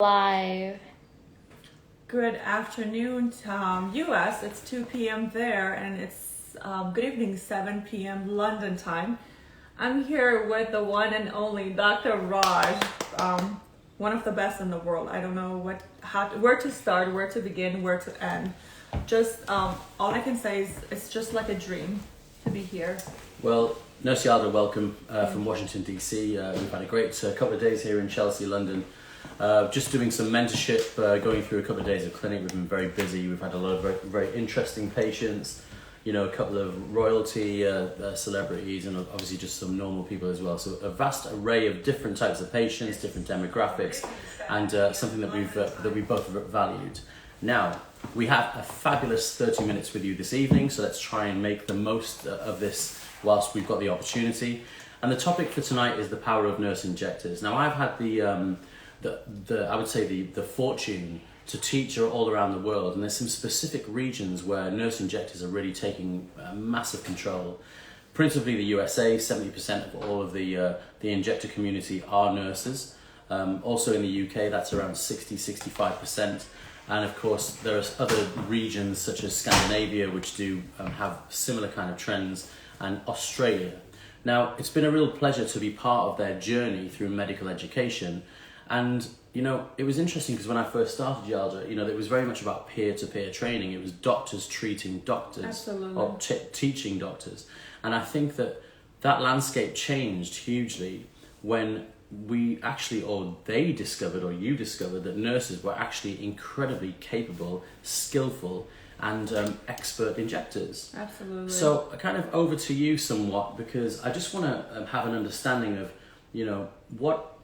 Live. Good afternoon, US. It's 2 p.m. there, and it's good evening, 7 p.m. London time. I'm here with the one and only Dr. Raj, one of the best in the world. I don't know where to start, where to begin, where to end. Just all I can say is it's just like a dream to be here. Well, Nurse Yalda, welcome from Washington, D.C. We've had a great couple of days here in Chelsea, London. Just doing some mentorship, going through a couple of days of clinic. We've been very busy. We've had a lot of very interesting patients, a couple of royalty celebrities, and obviously just some normal people as well. So a vast array of different types of patients, different demographics, and something that we both valued. Now, we have a fabulous 30 minutes with you this evening, so let's try and make the most of this whilst we've got the opportunity. And the topic for tonight is the power of nurse injectors. Now, I've had the fortune to teach all around the world, and there's some specific regions where nurse injectors are really taking massive control. Principally the USA, 70% of all of the injector community are nurses. Also in the UK, that's around 65%. And of course, there are other regions such as Scandinavia, which do have similar kind of trends, and Australia. Now, it's been a real pleasure to be part of their journey through medical education. And, it was interesting because when I first started Yalda, it was very much about peer-to-peer training. It was doctors treating doctors. Absolutely. Or teaching doctors. And I think that landscape changed hugely when they discovered, or you discovered, that nurses were actually incredibly capable, skillful, and expert injectors. Absolutely. So kind of over to you somewhat, because I just want to have an understanding of, what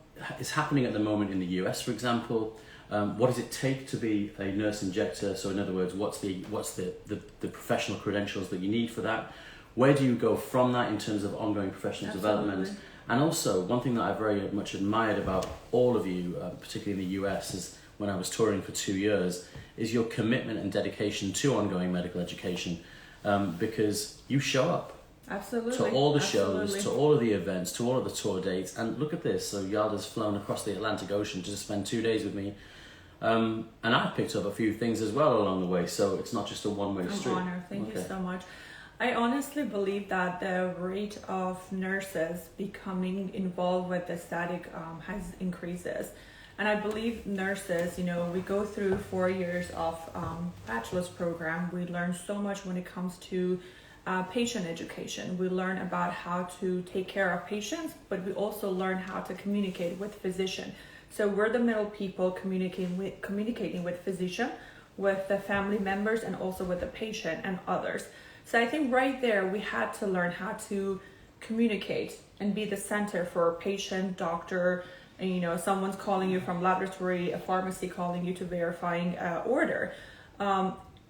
is happening at the moment in the US, for example. What does it take to be a nurse injector? So in other words, what's the professional credentials that you need for that? Where do you go from that in terms of ongoing professional development? And also, one thing that I very much admired about all of you, particularly in the US, is when I was touring for 2 years, is your commitment and dedication to ongoing medical education, because you show up. Absolutely. To all the shows, to all of the events, to all of the tour dates. And look at this, so Yalda's flown across the Atlantic Ocean to spend 2 days with me. And I've picked up a few things as well along the way, so it's not just a one-way street. An honor. Thank you so much. I honestly believe that the rate of nurses becoming involved with the static has increases. And I believe nurses, we go through 4 years of bachelor's program. We learn so much when it comes to patient education. We learn about how to take care of patients, but we also learn how to communicate with physician. So we're the middle people communicating with physician, with the family members, and also with the patient and others. So I think right there we had to learn how to communicate and be the center for a patient, doctor, and someone's calling you from laboratory, a pharmacy calling you to verifying order.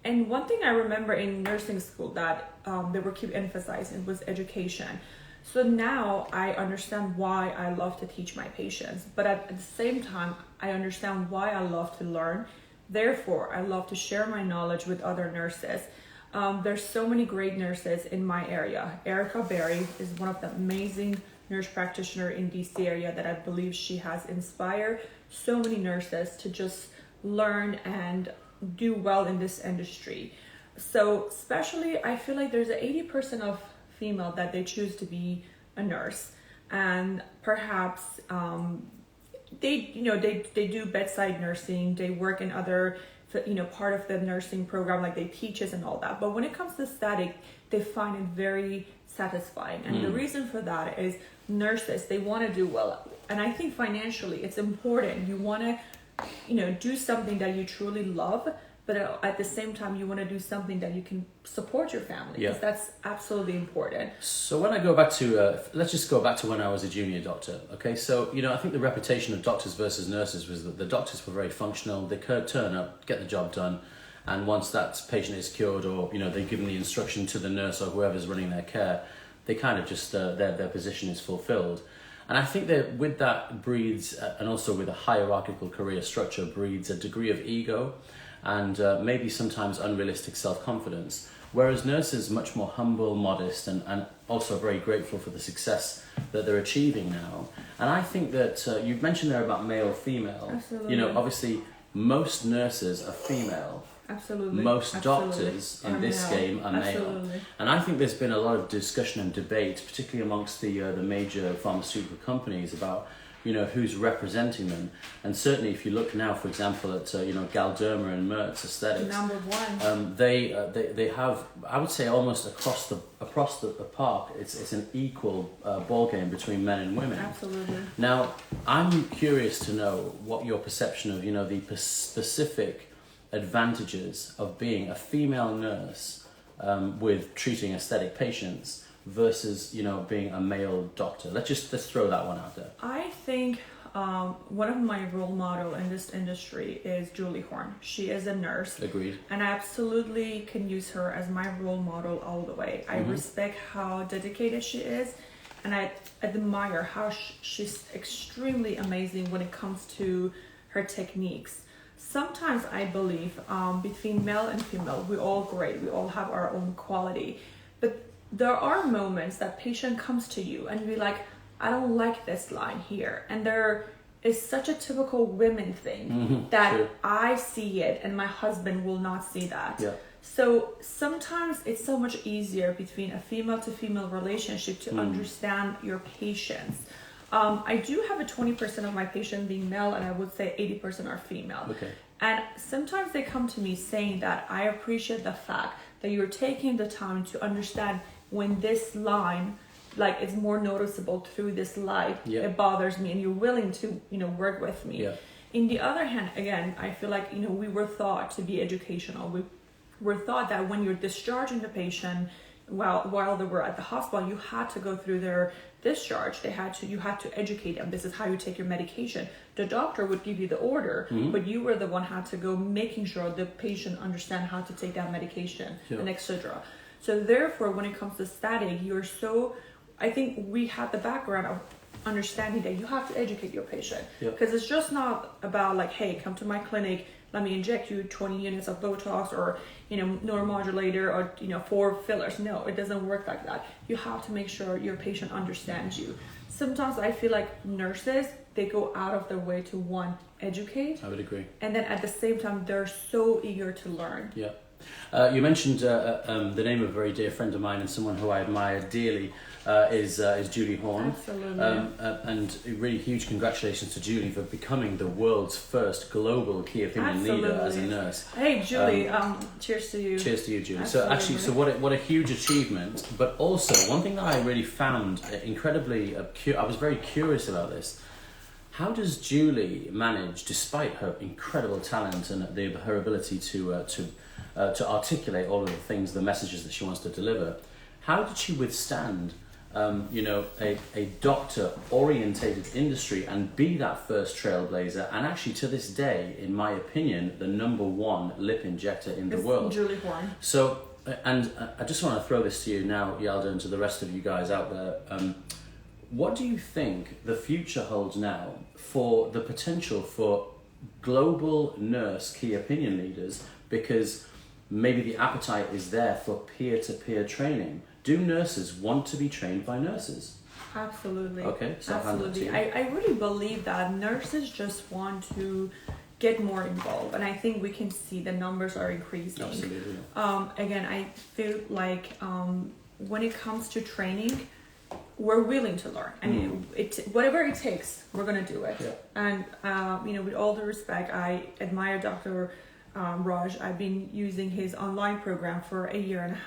And one thing I remember in nursing school that they were keep emphasizing was education. So now I understand why I love to teach my patients, but at the same time, I understand why I love to learn. Therefore, I love to share my knowledge with other nurses. There's so many great nurses in my area. Erica Berry is one of the amazing nurse practitioner in DC area that I believe she has inspired so many nurses to just learn and do well in this industry. So especially I feel like there's 80% of female that they choose to be a nurse, and perhaps they do bedside nursing, they work in other part of the nursing program, like they teaches and all that. But when it comes to static, they find it very satisfying. And the reason for that is nurses, they want to do well. And I think financially it's important. You want to, do something that you truly love, but at the same time, you want to do something that you can support your family. Because that's absolutely important. So when I go back to, let's just go back to when I was a junior doctor. Okay, so, I think the reputation of doctors versus nurses was that the doctors were very functional. They could turn up, get the job done. And once that patient is cured, or, they've given the instruction to the nurse or whoever's running their care, they kind of just, their position is fulfilled. And I think that with that breeds, and also with a hierarchical career structure, breeds a degree of ego and maybe sometimes unrealistic self-confidence, whereas nurses much more humble, modest, and also very grateful for the success that they're achieving now. And I think that you've mentioned there about male, female. Absolutely. You know, obviously most nurses are female. Absolutely. Most Absolutely. doctors in Are this male. game are male. Absolutely. And I think there's been a lot of discussion and debate, particularly amongst the major pharmaceutical companies, about, you know, who's representing them. And certainly if you look now, for example, at you know, Galderma and Merck's aesthetics, Number one. they have, I would say, almost across the park, it's an equal ball game between men and women. Absolutely. Now, I'm curious to know what your perception of, you know, the specific advantages of being a female nurse with treating aesthetic patients versus, you know, being a male doctor. Let's throw that one out there. I think one of my role model in this industry is Julie Horn. She is a nurse. Agreed. And I absolutely can use her as my role model all the way. I respect how dedicated she is, and I admire how she's extremely amazing when it comes to her techniques. Sometimes I believe between male and female, we're all great. We all have our own quality. But there are moments that patient comes to you and be like, I don't like this line here. And there is such a typical women thing that True. I see it and my husband will not see that. Yeah. So sometimes it's so much easier between a female to female relationship to understand your patients. I do have a 20% of my patients being male, and I would say 80% are female. Okay. And sometimes they come to me saying that I appreciate the fact that you're taking the time to understand when this line, like, it's more noticeable through this light, it bothers me, and you're willing to, you know, work with me. Yeah. In the other hand, again, I feel like, you know, we were taught to be educational. We were taught that when you're discharging the patient while they were at the hospital, you had to go through their discharge. You had to educate them. This is how you take your medication. The doctor would give you the order, but you were the one had to go making sure the patient understand how to take that medication and etc. So therefore, when it comes to static, I think we have the background of understanding that you have to educate your patient, because it's just not about like, hey, come to my clinic, let me inject you 20 units of Botox or, you know, neuromodulator or, you know, 4 fillers. No, it doesn't work like that. You have to make sure your patient understands you. Sometimes I feel like nurses, they go out of their way to educate. I would agree. And then at the same time, they're so eager to learn. Yeah. You mentioned the name of a very dear friend of mine and someone who I admire dearly is Julie Horn. Absolutely. And really huge congratulations to Julie for becoming the world's first global key opinion leader as a nurse. Hey Julie, cheers to you. Cheers to you, Julie. Absolutely. So what a huge achievement. But also one thing that I really found incredibly, I was very curious about this. How does Julie manage, despite her incredible talent and her ability to articulate all of the things, the messages that she wants to deliver, how did she withstand, a doctor-orientated industry and be that first trailblazer, and actually to this day, in my opinion, the #1 lip injector in the world? Julie Horn. So, and I just want to throw this to you now, Yalda, and to the rest of you guys out there. What do you think the future holds now for the potential for global nurse key opinion leaders? Because maybe the appetite is there for peer-to-peer training. Do nurses want to be trained by nurses? Absolutely. Okay, so absolutely. I really believe that nurses just want to get more involved, and I think we can see the numbers are increasing. Absolutely. Again, I feel like when it comes to training, we're willing to learn. I mean, whatever it takes, we're gonna do it. Yeah. And with all due respect, I admire Dr. Raj. I've been using his online program for 1.5 years.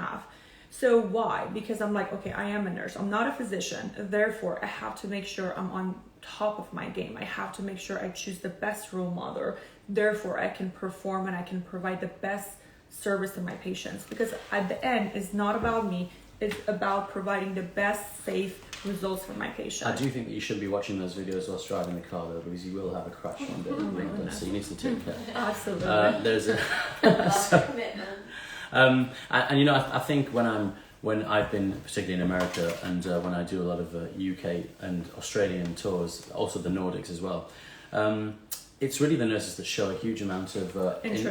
So why? Because I'm like, okay, I am a nurse. I'm not a physician. Therefore, I have to make sure I'm on top of my game. I have to make sure I choose the best role model. Therefore, I can perform and I can provide the best service to my patients. Because at the end, it's not about me. It's about providing the best, safe results for my patient. I do think that you should be watching those videos whilst driving the car, though, because you will have a crash one day. So you need to take care. Absolutely. There's a commitment. I think when I've been particularly in America and when I do a lot of UK and Australian tours, also the Nordics as well, it's really the nurses that show a huge amount of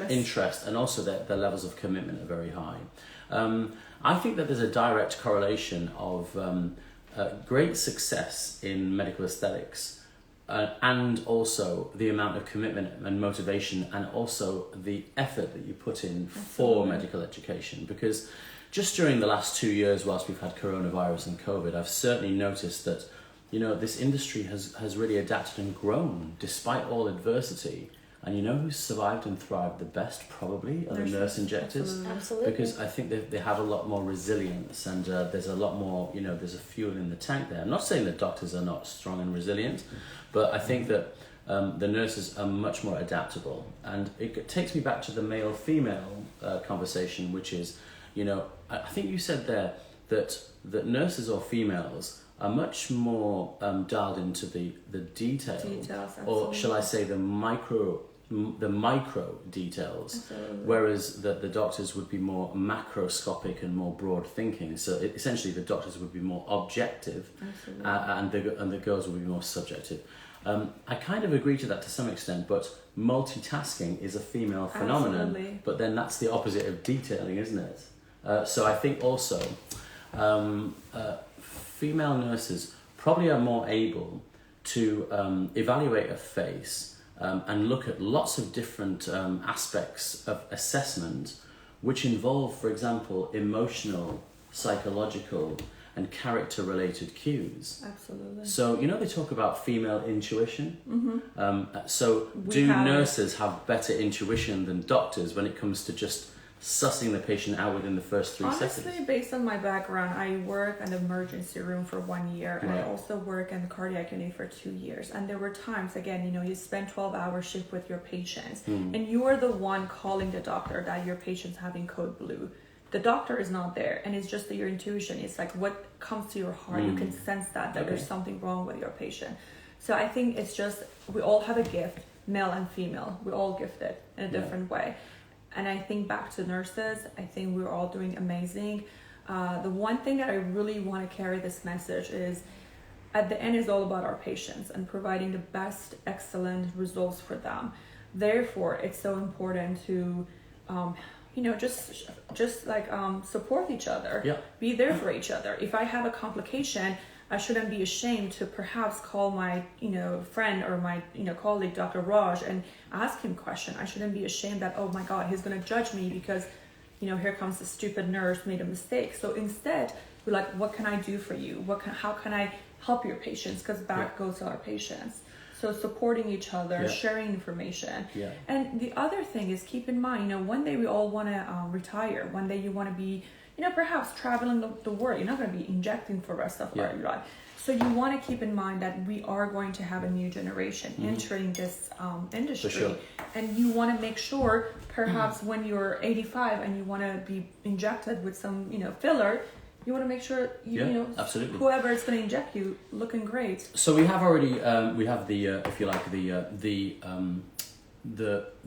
interest, and also their levels of commitment are very high. I think that there's a direct correlation of great success in medical aesthetics and also the amount of commitment and motivation and also the effort that you put in for medical education. Because just during the last 2 years, whilst we've had coronavirus and COVID, I've certainly noticed that, you know, this industry has really adapted and grown despite all adversity. And you know who's survived and thrived the best probably are the nurse injectors. Absolutely. Because I think they have a lot more resilience and there's a lot more, you know, there's a fuel in the tank there. I'm not saying that doctors are not strong and resilient, but I think that the nurses are much more adaptable. And it takes me back to the male-female conversation, which is, you know, I think you said there that nurses or females are much more dialed into the details, or shall I say the micro details, whereas the doctors would be more macroscopic and more broad thinking. So essentially the doctors would be more objective and the girls would be more subjective. I kind of agree to that to some extent, but multitasking is a female phenomenon. But then that's the opposite of detailing, isn't it? So I think also female nurses probably are more able to evaluate a face and look at lots of different aspects of assessment, which involve, for example, emotional, psychological, and character-related cues. Absolutely. So, you know, they talk about female intuition. So do nurses have better intuition than doctors when it comes to just sussing the patient out within the first 3 seconds? Honestly, based on my background, I work in the emergency room for 1 year, and I also work in the cardiac unit for 2 years. And there were times, again, you know, you spend 12-hour shift with your patients, and you are the one calling the doctor that your patient's having code blue. The doctor is not there, and it's just your intuition. It's like what comes to your heart. You can sense that there's something wrong with your patient. So I think it's just, we all have a gift, male and female. We're all gifted in a different way. And I think back to nurses, I think we're all doing amazing. The one thing that I really want to carry this message is, at the end, is all about our patients and providing the best, excellent results for them. Therefore, it's so important to, you know, just like support each other, be there for each other. If I have a complication, I shouldn't be ashamed to perhaps call my, you know, friend or my, you know, colleague, Dr. Raj, and ask him question. I shouldn't be ashamed that, oh my God, he's going to judge me because, you know, here comes the stupid nurse, made a mistake. So instead, we're like, what can I do for you? How can I help your patients? Because back goes to our patients. So supporting each other, sharing information. And the other thing is, keep in mind, you know, one day we all want to retire. One day you want to be, you know, perhaps traveling the world. You're not going to be injecting for the rest of your life. So you want to keep in mind that we are going to have a new generation entering this industry. For sure. And you want to make sure, perhaps when you're 85 and you want to be injected with some, you know, filler, you want to make sure you know, absolutely, whoever is going to inject you looking great. So we have already we have the if you like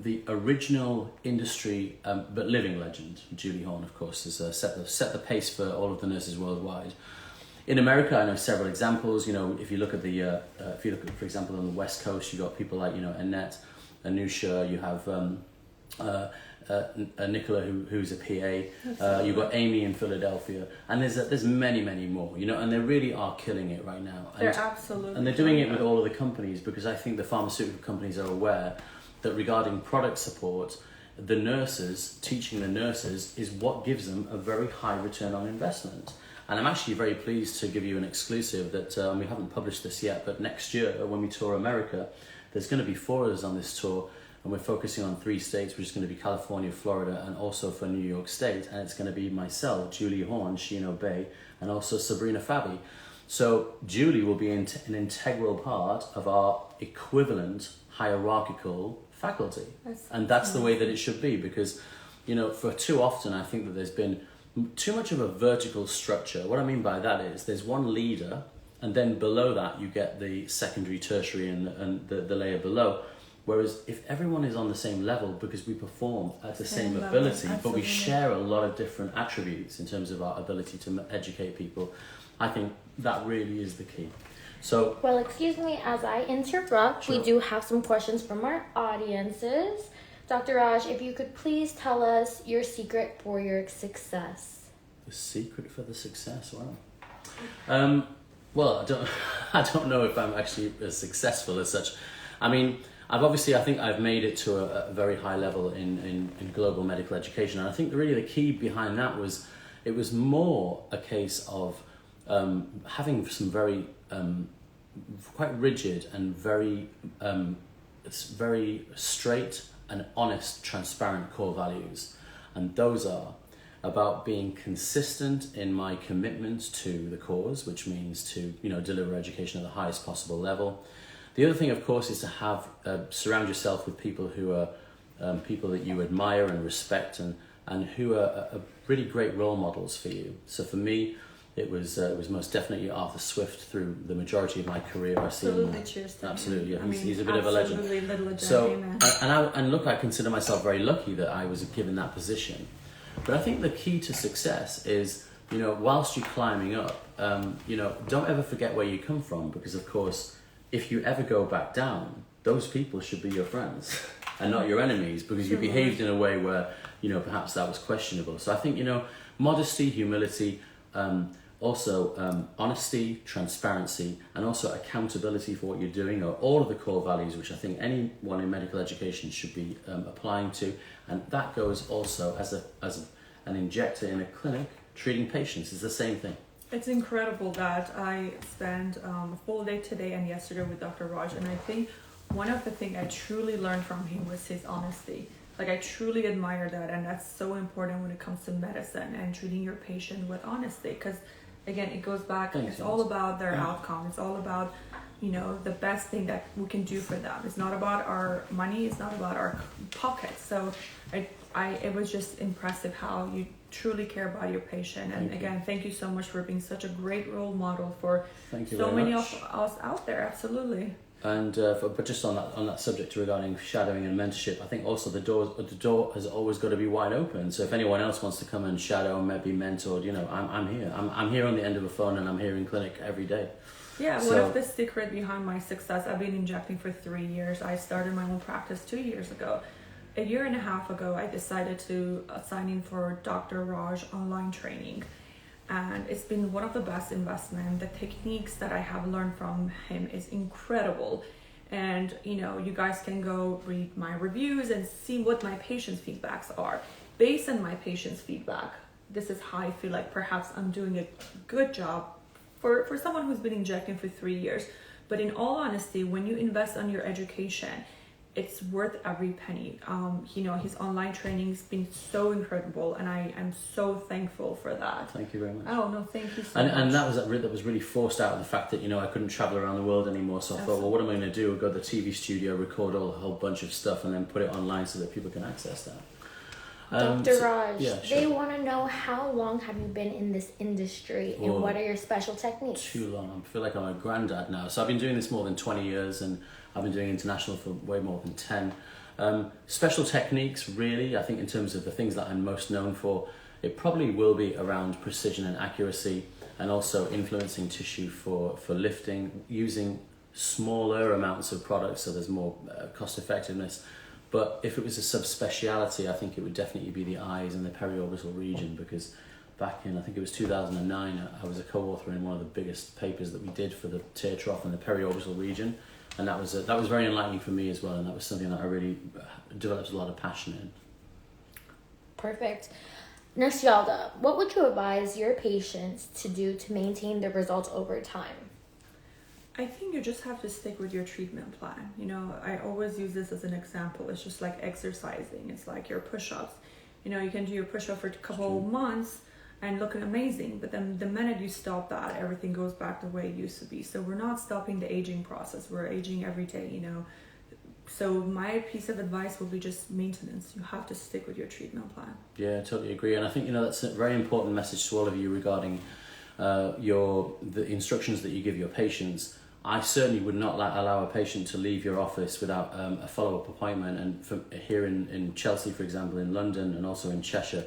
the original industry but living legend, Julie Horn, of course, has set the pace for all of the nurses worldwide. In America, I know several examples. You know, if you look at for example, on the West Coast, you've got people like, you know, Annette, Anusha, you have Nicola, who's a PA. You've got Amy in Philadelphia, and there's many more. You know, and they really are killing it right now. They're absolutely, and they're doing it with all of the companies, because I think the pharmaceutical companies are aware that regarding product support, the nurses, teaching the nurses, is what gives them a very high return on investment. And I'm actually very pleased to give you an exclusive that we haven't published this yet, but next year when we tour America, there's going to be 4 of us on this tour, and we're focusing on 3 states, which is going to be California, Florida, and also for New York State. And it's going to be myself, Julie Horn, Sheena Bay, and also Sabrina Fabi. So Julie will be an integral part of our equivalent hierarchical faculty. And that's the way that it should be, because, you know, for too often I think that there's been too much of a vertical structure. What I mean by that is there's one leader, and then below that you get the secondary, tertiary, and the layer below. Whereas if everyone is on the same level, because we perform at the same ability, but we share a lot of different attributes in terms of our ability to educate people, I think that really is the key. So, well, excuse me as I interrupt. Sure. We do have some questions from our audiences. Dr. Raj, if you could please tell us your secret for your success. The secret for the success, wow. Well, I don't know if I'm actually as successful as such. I mean, I think I've made it to a very high level in global medical education, and I think really the key behind that was it was more a case of having some very quite rigid and very straight and honest, transparent core values, and those are about being consistent in my commitment to the cause, which means to deliver education at the highest possible level. The other thing, of course, is to have surround yourself with people who are people that you admire and respect, and who are really great role models for you. So for me, it was most definitely Arthur Swift through the majority of my career. Absolutely, cheers to him. Absolutely, yeah. I mean, He's a bit of a legend. Absolutely, little So, amen. and look, I consider myself very lucky that I was given that position. But I think the key to success is, whilst you're climbing up, don't ever forget where you come from, because of course, if you ever go back down, those people should be your friends and not your enemies, because you behaved in a way where, perhaps that was questionable. So I think, modesty, humility, also honesty, transparency, and also accountability for what you're doing are all of the core values which I think anyone in medical education should be applying to. And that goes also as an injector in a clinic treating patients. It's the same thing. It's incredible that I spent a full day today and yesterday with Dr. Raj, and I think one of the things I truly learned from him was his honesty. Like, I truly admire that, and that's so important when it comes to medicine and treating your patient with honesty, because again, it goes back, it's all about their outcome. It's all about, the best thing that we can do for them. It's not about our money, it's not about our pockets. So it was just impressive how you truly care about your patient. And again, thank you so much for being such a great role model for so many of us out there. Absolutely. And but just on that subject regarding shadowing and mentorship, I think also the door has always got to be wide open. So if anyone else wants to come and shadow and be mentored, I'm here. I'm here on the end of a phone, and I'm here in clinic every day. Yeah, one of the secret behind my success, I've been injecting for 3 years. I started my own practice 2 years ago. A year and a half ago, I decided to sign in for Dr. Raj online training. And it's been one of the best investments. The techniques that I have learned from him is incredible. And, you guys can go read my reviews and see what my patients' feedbacks are. Based on my patients' feedback, this is how I feel like perhaps I'm doing a good job for someone who's been injecting for 3 years. But in all honesty, when you invest on your education, it's worth every penny. His online training's been so incredible, and I am so thankful for that. Thank you very much. Oh no, thank you so much. And that was really forced out of the fact that I couldn't travel around the world anymore. So I thought, well, what am I going to do? I'll go to the TV studio, record a whole bunch of stuff, and then put it online so that people can access that. Dr. Raj, yeah, sure. They want to know, how long have you been in this industry, and what are your special techniques? Too long. I feel like I'm a granddad now. So I've been doing this more than 20 years, and I've been doing international for way more than 10. Special techniques, really, I think in terms of the things that I'm most known for, it probably will be around precision and accuracy, and also influencing tissue for lifting, using smaller amounts of products so there's more cost effectiveness. But if it was a subspeciality, I think it would definitely be the eyes and the periorbital region, because back in, I think it was 2009, I was a co-author in one of the biggest papers that we did for the tear trough and the periorbital region, and that was very enlightening for me as well, and that was something that I really developed a lot of passion in. Perfect. Nurse Yalda, what would you advise your patients to do to maintain the results over time? I think you just have to stick with your treatment plan. I always use this as an example. It's just like exercising. It's like your push-ups. You can do your push-up for a couple of months and looking amazing, but then the minute you stop that, everything goes back the way it used to be. So we're not stopping the aging process. We're aging every day, So my piece of advice would be just maintenance. You have to stick with your treatment plan. Yeah, I totally agree. And I think, that's a very important message to all of you regarding the instructions that you give your patients. I certainly would not allow a patient to leave your office without a follow-up appointment. And here in Chelsea, for example, in London, and also in Cheshire,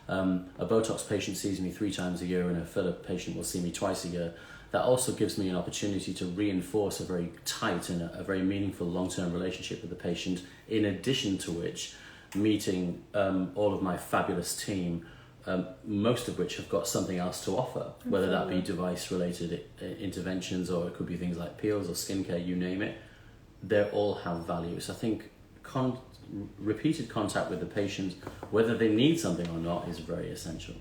a Botox patient sees me 3 times a year, and a filler patient will see me twice a year. that also gives me an opportunity to reinforce a very tight and a very meaningful long-term relationship with the patient, in addition to which meeting all of my fabulous team, most of which have got something else to offer, whether that be device-related interventions, or it could be things like peels or skincare, you name it. They all have value. So I think repeated contact with the patient, whether they need something or not, is very essential.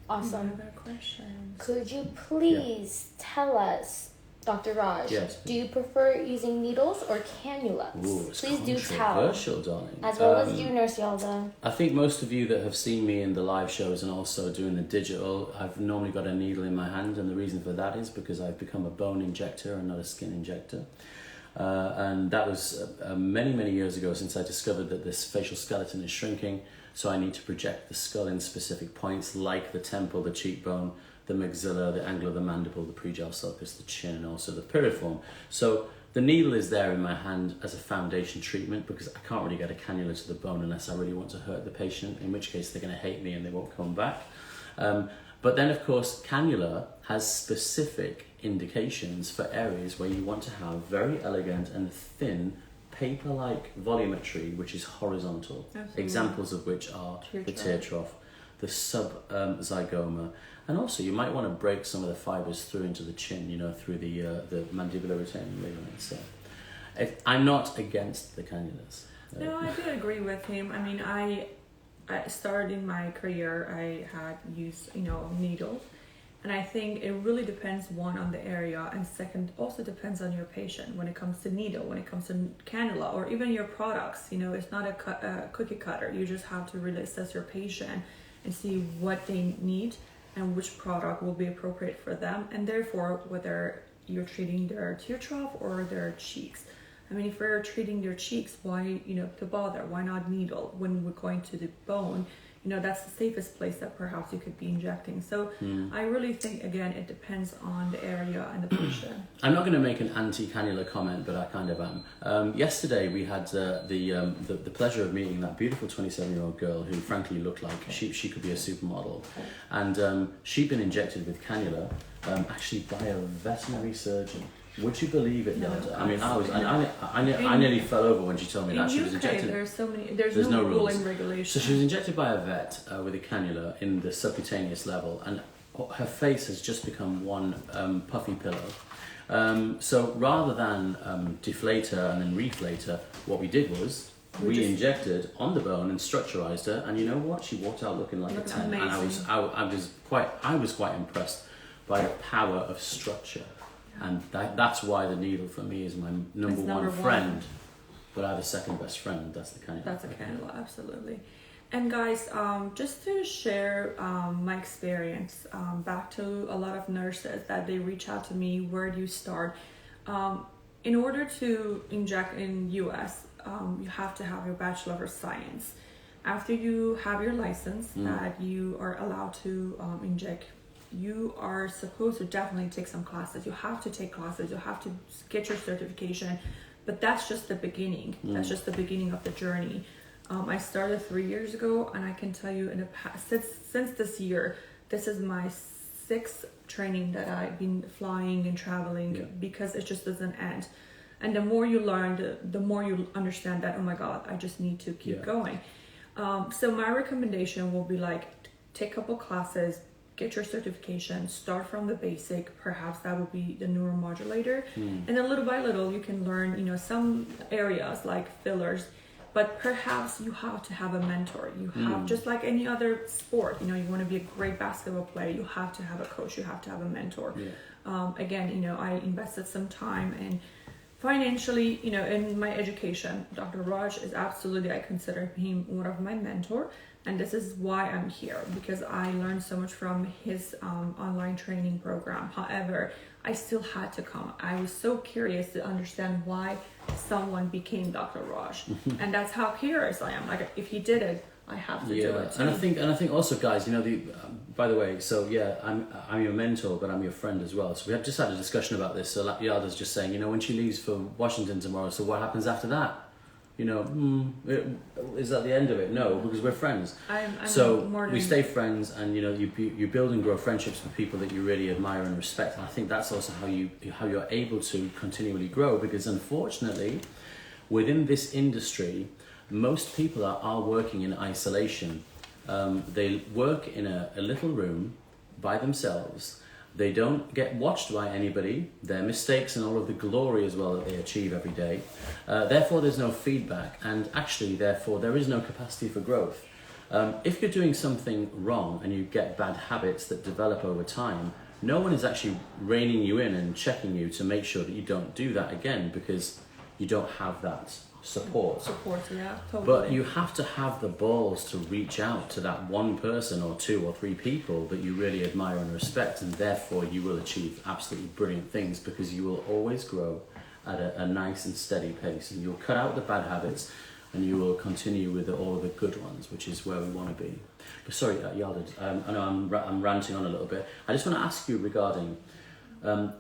Awesome. Other questions? Could you please tell us, Dr. Raj, Yes. do you prefer using needles or cannulas? Ooh, it's Please do tell. controversial, darling. As well as you, Nurse Yalda. I think most of you that have seen me in the live shows and also doing the digital, I've normally got a needle in my hand, and the reason for that is because I've become a bone injector and not a skin injector. And that was many, many years ago, since I discovered that this facial skeleton is shrinking, so I need to project the skull in specific points like the temple, the cheekbone, the maxilla, the angle of the mandible, the pre-gel sulcus, the chin, and also the piriform. So the needle is there in my hand as a foundation treatment, because I can't really get a cannula to the bone unless I really want to hurt the patient, in which case they're going to hate me and they won't come back. But then, of course, cannula has specific indications for areas where you want to have very elegant and thin paper-like volumetry, which is horizontal. Absolutely. Examples of which are Tear the trough. tear trough, the zygoma, and also you might want to break some of the fibers through into the chin, through the mandibular retaining ligament. So I'm not against the cannulas. No, I do agree with him. I mean, I started in my career, I had used, needles. And I think it really depends, one, on the area, and second, also depends on your patient when it comes to needle, when it comes to cannula, or even your products. It's not a cookie cutter. You just have to really assess your patient and see what they need and which product will be appropriate for them, and therefore whether you're treating their tear trough or their cheeks. I mean, if we're treating their cheeks, why, to bother? Why not needle? When we're going to the bone, that's the safest place that perhaps you could be injecting. So I really think, again, it depends on the area and the patient. I'm not going to make an anti-cannula comment, but I kind of am. Yesterday we had the pleasure of meeting that beautiful 27-year-old girl who frankly looked like she could be a supermodel. And she'd been injected with cannula, actually by a veterinary surgeon. Would you believe it, Yalda? I mean, I nearly fell over when she told me that she was injected. There's no rule rules. and regulation. So she was injected by a vet with a cannula in the subcutaneous level, and her face has just become one puffy pillow. So rather than deflate her and then reflate her, what we did was we injected on the bone and structurized her, and you know what? She walked out looking like a 10, and I was quite impressed by the power of structure. And that's why the needle for me is my number one friend. But I have a second best friend, that's the cannula. That's a cannula, absolutely. And guys, just to share my experience, back to a lot of nurses that they reach out to me, where do you start? In order to inject in US, you have to have your Bachelor of Science. After you have your license that you are allowed to inject, you are supposed to definitely take some classes. You have to take classes. You have to get your certification. But that's just the beginning. That's just the beginning of the journey. I started 3 years ago, and I can tell you, in the past, since this year, this is my 6th training that I've been flying and traveling, because it just doesn't end. And the more you learn, the more you understand that, oh my God, I just need to keep going. So my recommendation will be take a couple classes, get your certification, start from the basic. Perhaps that would be the neuromodulator. And then little by little, you can learn, some areas like fillers, but perhaps you have to have a mentor. You have, just like any other sport, you want to be a great basketball player, you have to have a coach, you have to have a mentor. Again, I invested some time and financially, in my education. Dr. Raj is absolutely, I consider him one of my mentor. And this is why I'm here, because I learned so much from his online training program. However, I still had to come. I was so curious to understand why someone became Dr. Raj. And that's how curious I am. If he did it, I have to do it too. And I think also, guys, by the way, so I'm your mentor, but I'm your friend as well. So we have just had a discussion about this. So Yalda's just saying, when she leaves for Washington tomorrow, so what happens after that? is that the end of it? No, because we're friends. I'm So more than we stay friends, and you build and grow friendships with people that you really admire and respect. And I think that's also how you're able to continually grow, because unfortunately, within this industry, most people are working in isolation. They work in a little room by themselves. They don't get watched by anybody, their mistakes and all of the glory as well that they achieve every day. Therefore, there's no feedback, and actually, therefore, there is no capacity for growth. If you're doing something wrong and you get bad habits that develop over time, no one is actually reining you in and checking you to make sure that you don't do that again, because you don't have that support. Yeah, totally. But you have to have the balls to reach out to that one person or two or three people that you really admire and respect, and therefore you will achieve absolutely brilliant things, because you will always grow at a nice and steady pace, and you'll cut out the bad habits and you will continue with all of the good ones, which is where we want to be. But sorry, Yalda, I know I'm ranting on a little bit. I just want to ask you regarding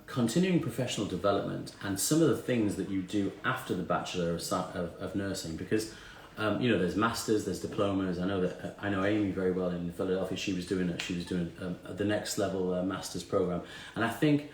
continuing professional development and some of the things that you do after the Bachelor of Nursing, because there's masters, there's diplomas. I know Amy very well in Philadelphia. She was doing the next level master's program, and I think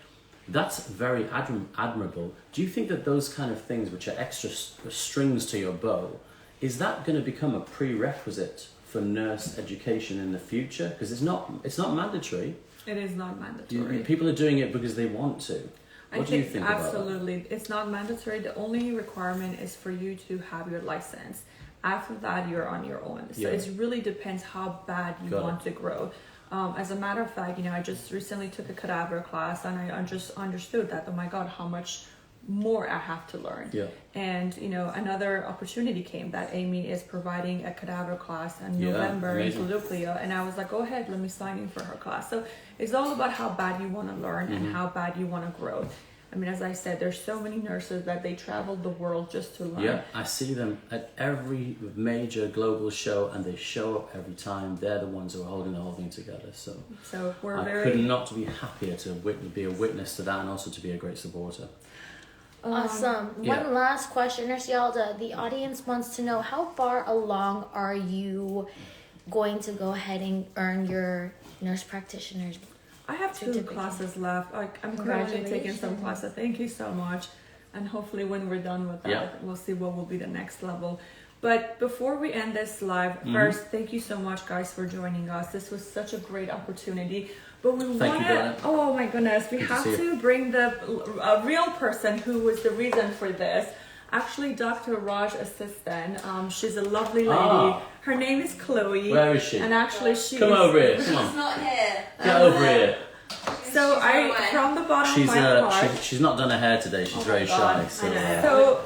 that's very admirable. Do you think that those kind of things, which are extra strings to your bow, is that going to become a prerequisite for nurse education in the future? Because it's not mandatory. It is not mandatory. People are doing it because they want to. What do you think about that? Absolutely, it's not mandatory. The only requirement is for you to have your license. After that, you're on your own. So it really depends how bad you want to grow. As a matter of fact, I just recently took a cadaver class, and I just understood that, oh my God, how much more I have to learn. Yeah. And another opportunity came that Amy is providing a cadaver class in November in Philadelphia, and I was like, go ahead, let me sign in for her class. So it's all about how bad you want to learn and how bad you want to grow. I mean, as I said, there's so many nurses that they travel the world just to learn. Yeah, I see them at every major global show, and they show up every time. They're the ones who are holding the whole thing together. So I could not be happier to be a witness to that, and also to be a great supporter. Awesome. One last question, Nurse Yalda. The audience wants to know, how far along are you going to go ahead and earn your nurse practitioner's? I have 2 classes left. I'm currently taking some classes. Thank you so much. And hopefully when we're done with that, we'll see what will be the next level. But before we end this live, first, thank you so much, guys, for joining us. This was such a great opportunity. But we want to, oh my goodness, we have to bring a real person who was the reason for this. Actually, Dr. Raj assistant. She's a lovely lady. Her name is Chloe. Where is she? And actually, she Come over here. Come on. She's not here. Get over here. So from the bottom of my heart. She's not done her hair today. She's very shy. So,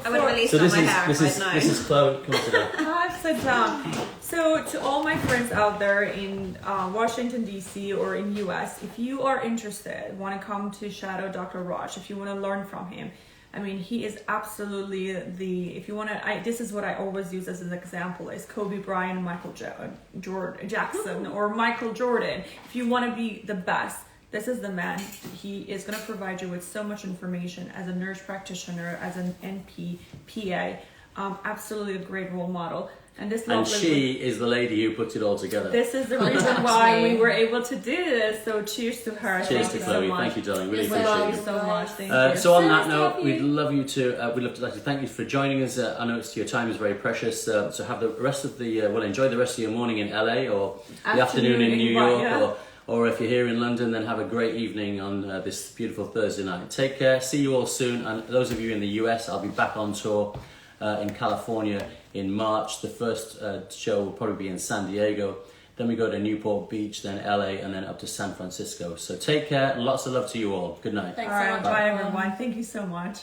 I would have released on my hair. This is Chloe. Come on, sit down. Sit down. So to all my friends out there in Washington, D.C. or in U.S., if you are interested, want to come to Shadow Dr. Raj, if you want to learn from him, I mean, he is absolutely if you want to, this is what I always use as an example, is Kobe Bryant, Michael Jackson, or Michael Jordan. If you want to be the best, this is the man. He is going to provide you with so much information as a nurse practitioner, as an NP, PA. Absolutely a great role model. And she is the lady who put it all together. This is the reason why we were able to do this. So cheers to her. Cheers to Chloe. Thank you, darling. Really appreciate it. Thank you so much. Thank you. So on that note, we'd love to thank you for joining us. I know your time is very precious. So have the rest of enjoy the rest of your morning in LA, or the afternoon in New York, or if you're here in London, then have a great evening on this beautiful Thursday night. Take care. See you all soon. And those of you in the US, I'll be back on tour in California in March. The first show will probably be in San Diego. Then we go to Newport Beach, then LA, and then up to San Francisco. So take care. Lots of love to you all. Good night. Thanks so much. Bye, everyone. Thank you so much.